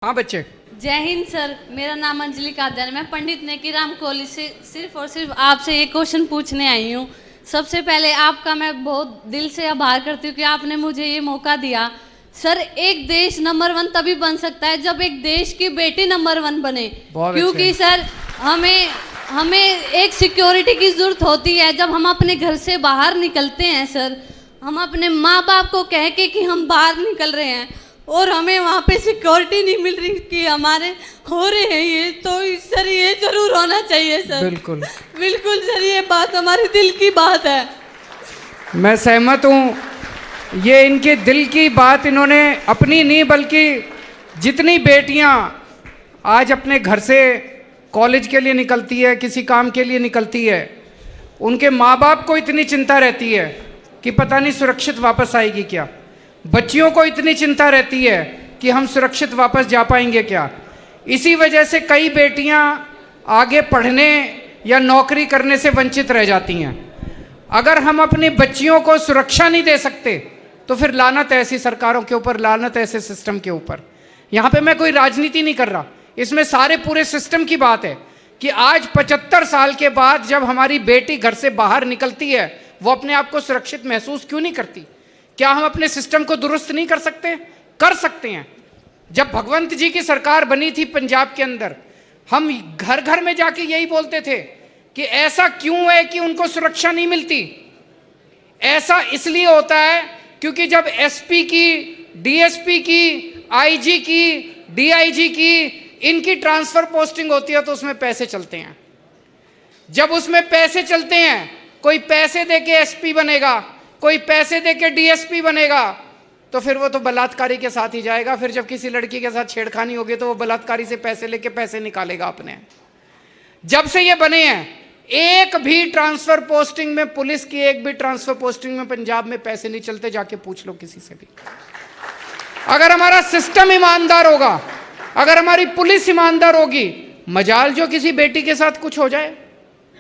हाँ बच्चे। जय हिंद सर, मेरा नाम अंजलि कादर है। मैं पंडित नेकीराम कॉलेज से सिर्फ और सिर्फ आपसे एक क्वेश्चन पूछने आई हूँ। सबसे पहले आपका मैं बहुत दिल से आभार करती हूँ कि आपने मुझे ये मौका दिया। सर, एक देश नंबर 1 तभी बन सकता है जब एक देश की बेटी नंबर 1 बने, क्योंकि सर हमें एक सिक्योरिटी की जरूरत होती है। जब हम अपने घर से बाहर निकलते हैं सर, हम अपने माँ बाप को कह के कि हम बाहर निकल रहे हैं और हमें वहाँ पे सिक्योरिटी नहीं मिल रही कि हमारे हो रहे हैं ये, तो सर ये जरूर होना चाहिए सर। बिल्कुल बिल्कुल सर, ये बात हमारे दिल की बात है। मैं सहमत हूँ। ये इनके दिल की बात इन्होंने अपनी नहीं, बल्कि जितनी बेटियाँ आज अपने घर से कॉलेज के लिए निकलती है, किसी काम के लिए निकलती है, उनके माँ बाप को इतनी चिंता रहती है कि पता नहीं सुरक्षित वापस आएगी क्या। बच्चियों को इतनी चिंता रहती है कि हम सुरक्षित वापस जा पाएंगे क्या। इसी वजह से कई बेटियां आगे पढ़ने या नौकरी करने से वंचित रह जाती हैं। अगर हम अपनी बच्चियों को सुरक्षा नहीं दे सकते तो फिर लानत है ऐसी सरकारों के ऊपर, लानत है ऐसे सिस्टम के ऊपर। यहाँ पे मैं कोई राजनीति नहीं कर रहा, इसमें सारे पूरे सिस्टम की बात है कि आज 75 साल के बाद जब हमारी बेटी घर से बाहर निकलती है, वो अपने आप को सुरक्षित महसूस क्यों नहीं करती। क्या हम अपने सिस्टम को दुरुस्त नहीं कर सकते? कर सकते हैं। जब भगवंत जी की सरकार बनी थी पंजाब के अंदर, हम घर घर में जाके यही बोलते थे कि ऐसा क्यों है कि उनको सुरक्षा नहीं मिलती। ऐसा इसलिए होता है क्योंकि जब एसपी की, डीएसपी की, आईजी की, डीआईजी की, इनकी ट्रांसफर पोस्टिंग होती है तो उसमें पैसे चलते हैं। जब उसमें पैसे चलते हैं, कोई पैसे देके एसपी बनेगा, कोई पैसे देके डीएसपी बनेगा, तो फिर वो तो बलात्कारी के साथ ही जाएगा। फिर जब किसी लड़की के साथ छेड़खानी होगी तो वो बलात्कारी से पैसे लेके पैसे निकालेगा अपने। जब से ये बने हैं, एक भी ट्रांसफर पोस्टिंग में, पुलिस की एक भी ट्रांसफर पोस्टिंग में पंजाब में पैसे नहीं चलते। जाके पूछ लो किसी से भी। अगर हमारा सिस्टम ईमानदार होगा, अगर हमारी पुलिस ईमानदार होगी, मजाल जो किसी बेटी के साथ कुछ हो जाए।